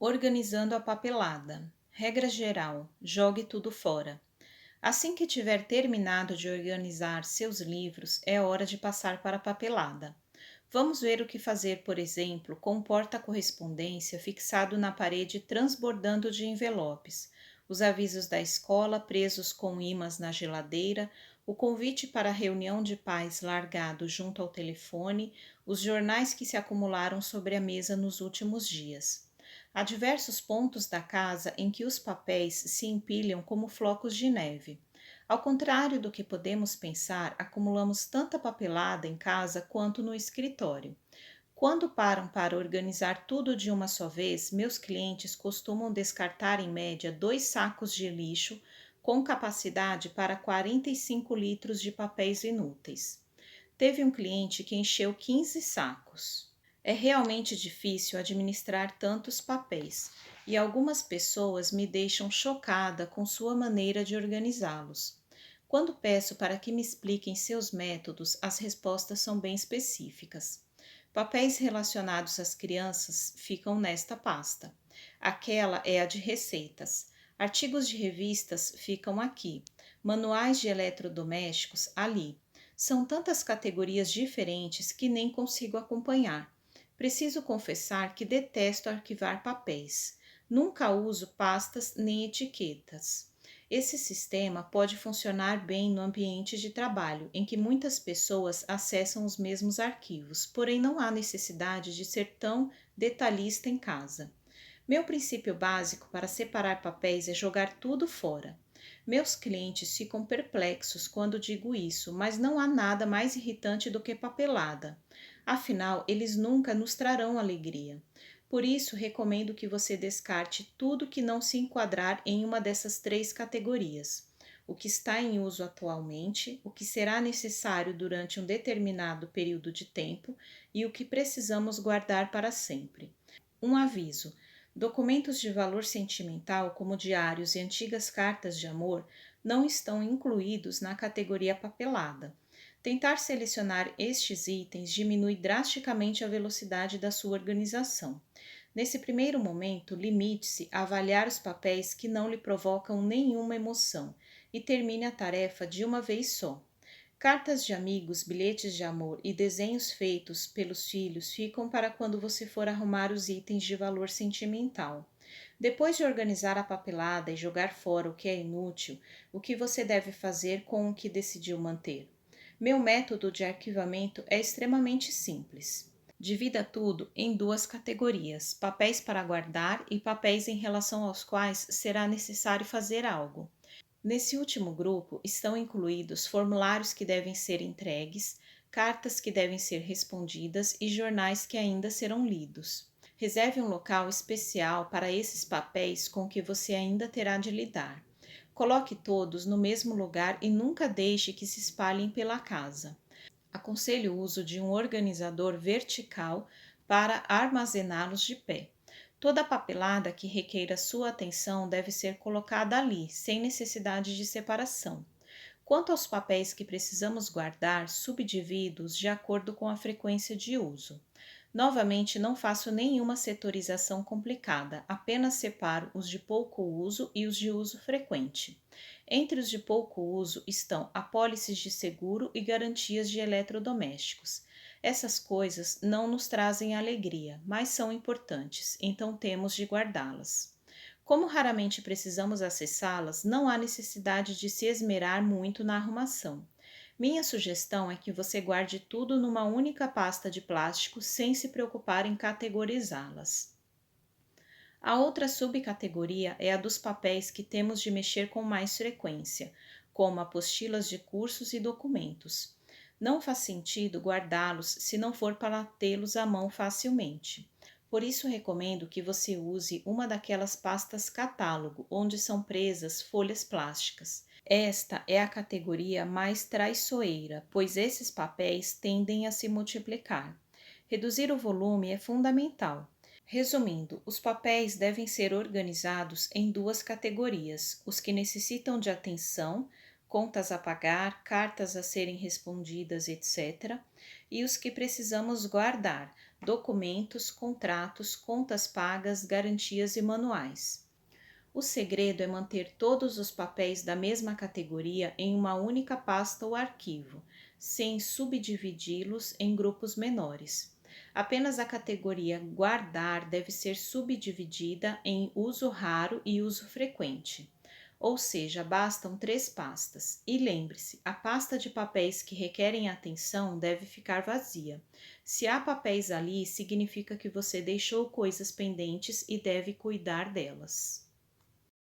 Organizando a papelada. Regra geral: jogue tudo fora. Assim que tiver terminado de organizar seus livros, é hora de passar para a papelada. Vamos ver o que fazer, por exemplo, com o porta-correspondência fixado na parede transbordando de envelopes, os avisos da escola presos com ímãs na geladeira, o convite para a reunião de pais largado junto ao telefone, os jornais que se acumularam sobre a mesa nos últimos dias. Há diversos pontos da casa em que os papéis se empilham como flocos de neve. Ao contrário do que podemos pensar, acumulamos tanta papelada em casa quanto no escritório. Quando param para organizar tudo de uma só vez, meus clientes costumam descartar em média 2 sacos de lixo com capacidade para 45 litros de papéis inúteis. Teve um cliente que encheu 15 sacos. É realmente difícil administrar tantos papéis e algumas pessoas me deixam chocada com sua maneira de organizá-los. Quando peço para que me expliquem seus métodos, as respostas são bem específicas. Papéis relacionados às crianças ficam nesta pasta. Aquela é a de receitas. Artigos de revistas ficam aqui. Manuais de eletrodomésticos ali. São tantas categorias diferentes que nem consigo acompanhar. Preciso confessar que detesto arquivar papéis. Nunca uso pastas nem etiquetas. Esse sistema pode funcionar bem no ambiente de trabalho, em que muitas pessoas acessam os mesmos arquivos, porém não há necessidade de ser tão detalhista em casa. Meu princípio básico para separar papéis é jogar tudo fora. Meus clientes ficam perplexos quando digo isso, mas não há nada mais irritante do que papelada. Afinal, eles nunca nos trarão alegria. Por isso, recomendo que você descarte tudo que não se enquadrar em uma dessas 3 categorias: o que está em uso atualmente, o que será necessário durante um determinado período de tempo e o que precisamos guardar para sempre. Um aviso: documentos de valor sentimental, como diários e antigas cartas de amor, não estão incluídos na categoria papelada. Tentar selecionar estes itens diminui drasticamente a velocidade da sua organização. Nesse primeiro momento, limite-se a avaliar os papéis que não lhe provocam nenhuma emoção e termine a tarefa de uma vez só. Cartas de amigos, bilhetes de amor e desenhos feitos pelos filhos ficam para quando você for arrumar os itens de valor sentimental. Depois de organizar a papelada e jogar fora o que é inútil, o que você deve fazer com o que decidiu manter? Meu método de arquivamento é extremamente simples. Divida tudo em 2 categorias: papéis para guardar e papéis em relação aos quais será necessário fazer algo. Nesse último grupo estão incluídos formulários que devem ser entregues, cartas que devem ser respondidas e jornais que ainda serão lidos. Reserve um local especial para esses papéis com que você ainda terá de lidar. Coloque todos no mesmo lugar e nunca deixe que se espalhem pela casa. Aconselho o uso de um organizador vertical para armazená-los de pé. Toda papelada que requeira sua atenção deve ser colocada ali, sem necessidade de separação. Quanto aos papéis que precisamos guardar, subdivido-os de acordo com a frequência de uso. Novamente, não faço nenhuma setorização complicada, apenas separo os de pouco uso e os de uso frequente. Entre os de pouco uso estão apólices de seguro e garantias de eletrodomésticos. Essas coisas não nos trazem alegria, mas são importantes, então temos de guardá-las. Como raramente precisamos acessá-las, não há necessidade de se esmerar muito na arrumação. Minha sugestão é que você guarde tudo numa única pasta de plástico sem se preocupar em categorizá-las. A outra subcategoria é a dos papéis que temos de mexer com mais frequência, como apostilas de cursos e documentos. Não faz sentido guardá-los se não for para tê-los à mão facilmente. Por isso, recomendo que você use uma daquelas pastas catálogo, onde são presas folhas plásticas. Esta é a categoria mais traiçoeira, pois esses papéis tendem a se multiplicar. Reduzir o volume é fundamental. Resumindo, os papéis devem ser organizados em 2 categorias: os que necessitam de atenção, contas a pagar, cartas a serem respondidas, etc., e os que precisamos guardar, documentos, contratos, contas pagas, garantias e manuais. O segredo é manter todos os papéis da mesma categoria em uma única pasta ou arquivo, sem subdividi-los em grupos menores. Apenas a categoria guardar deve ser subdividida em uso raro e uso frequente. Ou seja, bastam 3 pastas. E lembre-se, a pasta de papéis que requerem atenção deve ficar vazia. Se há papéis ali, significa que você deixou coisas pendentes e deve cuidar delas.